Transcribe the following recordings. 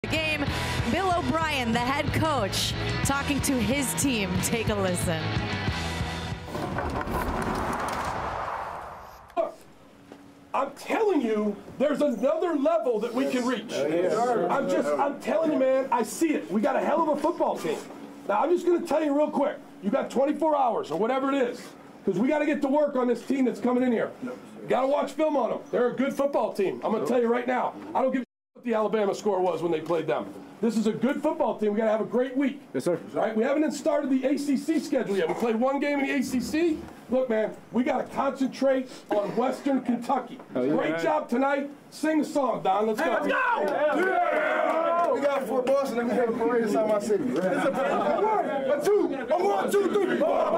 The game, Bill O'Brien, the head coach, talking to his team. Take a listen. Look, I'm telling you, there's another level that we can reach. I'm telling you, man, I see it. We got a hell of a football team. Now, I'm just going to tell you real quick. You got 24 hours or whatever it is, because we got to get to work on this team that's coming in here. Got to watch film on them. They're a good football team. I'm going to tell you right now. I don't give a what the Alabama score was when they played them. This is a good football team. We got to have a great week. Yes, sir. All right, we haven't even started the ACC schedule yet. We played one game in the ACC. Look, man, we got to concentrate on Western Kentucky. Great job tonight. Sing the song, Don. Let's go. Let's go! Yeah! We got Fort Boston and we have a parade inside my city. It's a parade. One, two, three. For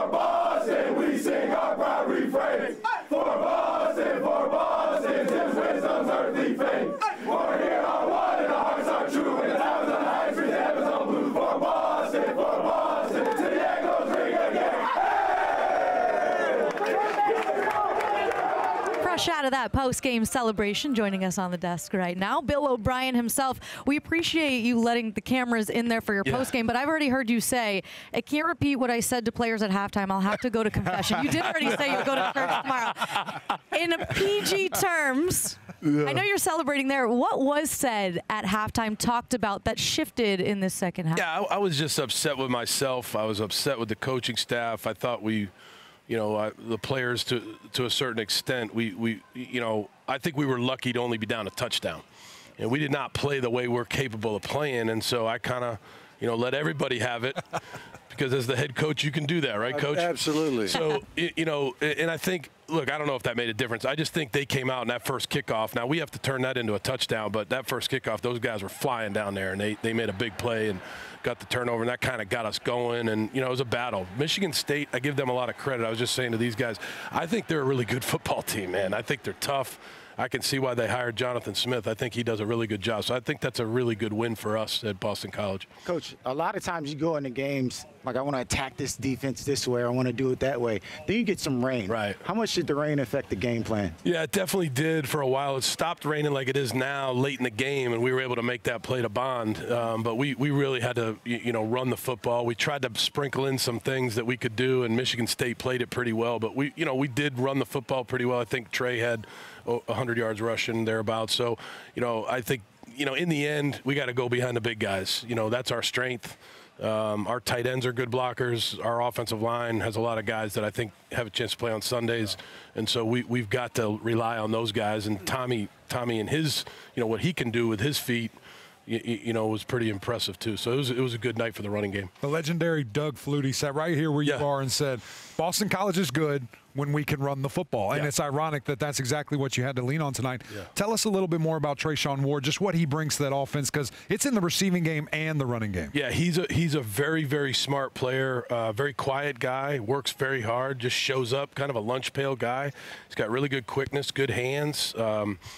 Boston, we sing our proud refrain. For Boston, Tim's wisdom's earthly fame. We're here on one, and our hearts are true, and the times on high street, the heavens on blue. For Boston, to the echoes ring again. Fresh out of that post-game celebration, joining us on the desk right now, Bill O'Brien himself. We appreciate you letting the cameras in there for your post-game, but I've already heard you say, I can't repeat what I said to players at halftime. I'll have to go to confession. You did already say you'll go to church tomorrow. In PG terms, I know you're celebrating there. What was said at halftime, talked about, that shifted in this second half? Yeah, I was just upset with myself. I was upset with the coaching staff. I thought we, the players to a certain extent, I think we were lucky to only be down a touchdown. And we did not play the way we're capable of playing, and so I kind of, let everybody have it. Because as the head coach, you can do that, right, Coach? Absolutely. So, and I think, look, I don't know if that made a difference. I just think they came out in that first kickoff. Now, we have to turn that into a touchdown, but that first kickoff, those guys were flying down there, and they made a big play and got the turnover, and that kind of got us going. And, it was a battle. Michigan State, I give them a lot of credit. I was just saying to these guys, I think they're a really good football team, man. I think they're tough. I can see why they hired Jonathan Smith. I think he does a really good job. So I think that's a really good win for us at Boston College. Coach, a lot of times you go into games like, I want to attack this defense this way, or I want to do it that way. Then you get some rain. Right. How much did the rain affect the game plan? Yeah, it definitely did for a while. It stopped raining like it is now late in the game, and we were able to make that play to Bond. But we really had to, run the football. We tried to sprinkle in some things that we could do, and Michigan State played it pretty well. But we did run the football pretty well. I think Trey had 100 yards rushing thereabouts. So, I think, in the end, we got to go behind the big guys. That's our strength. Our tight ends are good blockers. Our offensive line has a lot of guys that I think have a chance to play on Sundays. And so we've got to rely on those guys. And Tommy and his, what he can do with his feet, was pretty impressive too. So it was a good night for the running game. The legendary Doug Flutie sat right here where you are and said, Boston College is good when we can run the football. And it's ironic that that's exactly what you had to lean on tonight. Tell us a little bit more about Treshaun Ward, just what he brings to that offense, because it's in the receiving game and the running game. Yeah, he's a very, very smart player, very quiet guy, works very hard, just shows up, kind of a lunch pail guy. He's got really good quickness, good hands.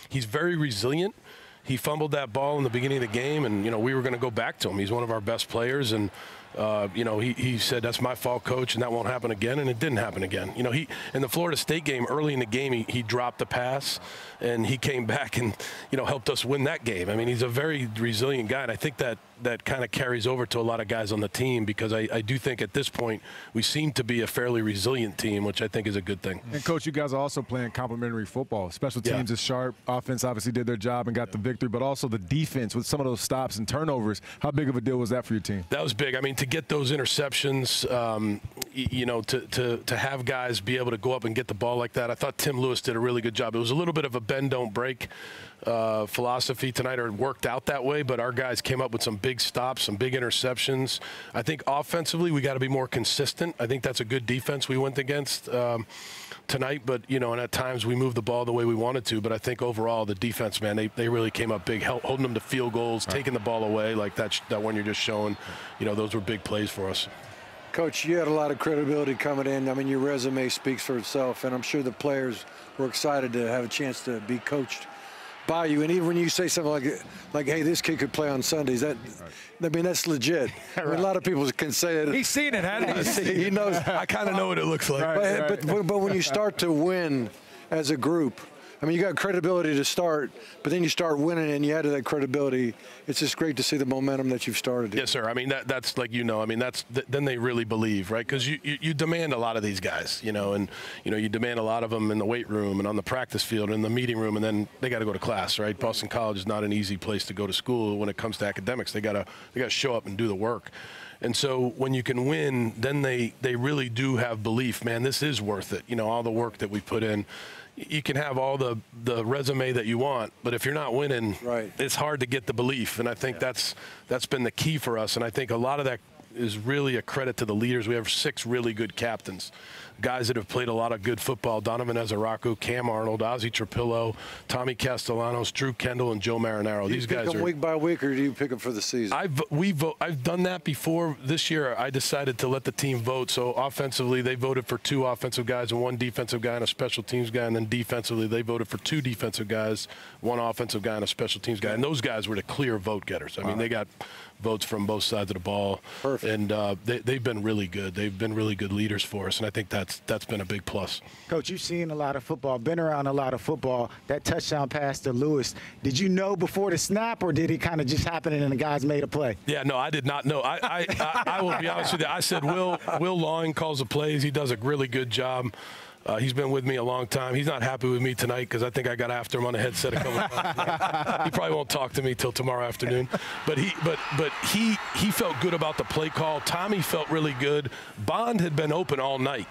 He's very resilient. He fumbled that ball in the beginning of the game, and, we were going to go back to him. He's one of our best players, and, he said, that's my fault, Coach, and that won't happen again, and it didn't happen again. He in the Florida State game, early in the game, he dropped the pass, and he came back and, helped us win that game. I mean, he's a very resilient guy, and I think that kind of carries over to a lot of guys on the team, because I do think at this point we seem to be a fairly resilient team, which I think is a good thing. And, Coach, you guys are also playing complementary football. Special teams is sharp. Offense obviously did their job and got the victory, but also the defense with some of those stops and turnovers. How big of a deal was that for your team? That was big. I mean, to get those interceptions, to have guys be able to go up and get the ball like that, I thought Tim Lewis did a really good job. It was a little bit of a bend, don't break philosophy tonight, or it worked out that way, but our guys came up with some big stops, some big interceptions. I think offensively we got to be more consistent. I think that's a good defense we went against tonight, but, and at times we moved the ball the way we wanted to, but I think overall the defense, man, they really came up big, holding them to field goals, taking the ball away, like that one you're just showing. Those were big plays for us. Coach, you had a lot of credibility coming in. I mean, your resume speaks for itself, and I'm sure the players were excited to have a chance to be coached by you. And even when you say something like hey, this kid could play on Sundays, I mean, that's legit. I mean, a lot of people can say it. He's seen it, hasn't he? He knows. I kind of know what it looks like. But when you start to win as a group, I mean, you got credibility to start, but then you start winning and you add to that credibility. It's just great to see the momentum that you've started. Yes, sir. I mean, that's like, I mean, then they really believe, right? Because you demand a lot of these guys, and, you demand a lot of them in the weight room and on the practice field and in the meeting room, and then they got to go to class, right? Boston College is not an easy place to go to school when it comes to academics. They got to show up and do the work. And so when you can win, then they really do have belief, man, this is worth it. All the work that we put in. You can have all the resume that you want, but if you're not winning, right, it's hard to get the belief. And I think that's been the key for us. And I think a lot of that is really a credit to the leaders. We have 6 really good captains, guys that have played a lot of good football: Donovan Ezaraku, Cam Arnold, Ozzie Trapillo, Tommy Castellanos, Drew Kendall, and Joe Marinaro. These guys are week by week, or do you pick them for the season? I've done that before. This year, I decided to let the team vote. So offensively, they voted for 2 offensive guys and 1 defensive guy and a special teams guy. And then defensively, they voted for 2 defensive guys, 1 offensive guy, and a special teams guy. And those guys were the clear vote getters. I mean, they got votes from both sides of the ball. Perfect. And they've been really good. They've been really good leaders for us, and I think that's been a big plus. Coach, you've seen a lot of football, been around a lot of football. That touchdown pass to Lewis, did you know before the snap, or did it kind of just happen and the guys made a play? Yeah, no, I did not know. I will be honest with you. I said Will Lawing calls the plays. He does a really good job. He's been with me a long time. He's not happy with me tonight because I think I got after him on the headset a couple of times. He probably won't talk to me till tomorrow afternoon. But he felt good about the play call. Tommy felt really good. Bond had been open all night.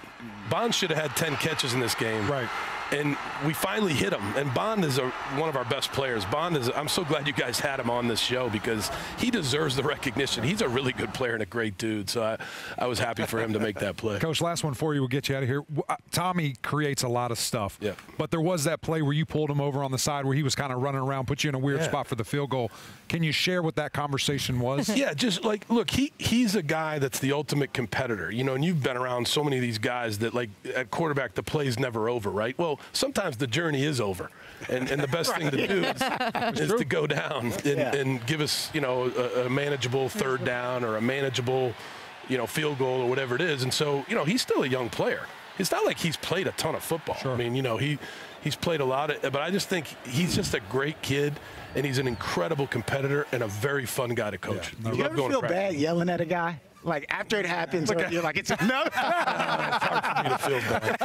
Bond should have had 10 catches in this game. Right. And we finally hit him. And Bond is one of our best players. I'm so glad you guys had him on this show because he deserves the recognition. He's a really good player and a great dude. So I was happy for him to make that play. Coach, last one for you. We'll get you out of here. Tommy creates a lot of stuff. Yeah. But there was that play where you pulled him over on the side where he was kind of running around, put you in a weird spot for the field goal. Can you share what that conversation was? Yeah, just like, look, he's a guy that's the ultimate competitor. And you've been around so many of these guys that, like, at quarterback, the play's never over, right? Well, sometimes the journey is over, and the best thing to do is to go down and give us, a manageable 3rd down or a manageable, field goal or whatever it is. And so, he's still a young player. It's not like he's played a ton of football. Sure. I mean, he's played a lot, but I just think he's just a great kid, and he's an incredible competitor and a very fun guy to coach. Yeah. Do you ever feel bad yelling at a guy? Like, after it happens, you're like, it's no. It's hard for me to feel bad.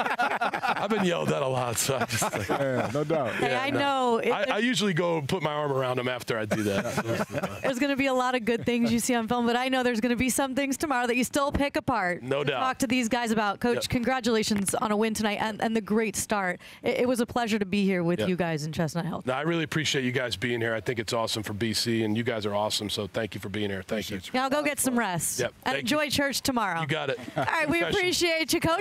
I've been yelled at a lot, so I just like, no doubt. Hey, I know. I usually go and put my arm around him after I do that. There's going to be a lot of good things you see on film, but I know there's going to be some things tomorrow that you still pick apart. No doubt. Talk to these guys about. Coach, congratulations on a win tonight and the great start. It was a pleasure to be here with you guys in Chestnut Hill. No, I really appreciate you guys being here. I think it's awesome for BC, and you guys are awesome, so thank you for being here. Thank you. Now go get some rest. Yep. And enjoy church tomorrow. You got it. All right, we appreciate you, Coach.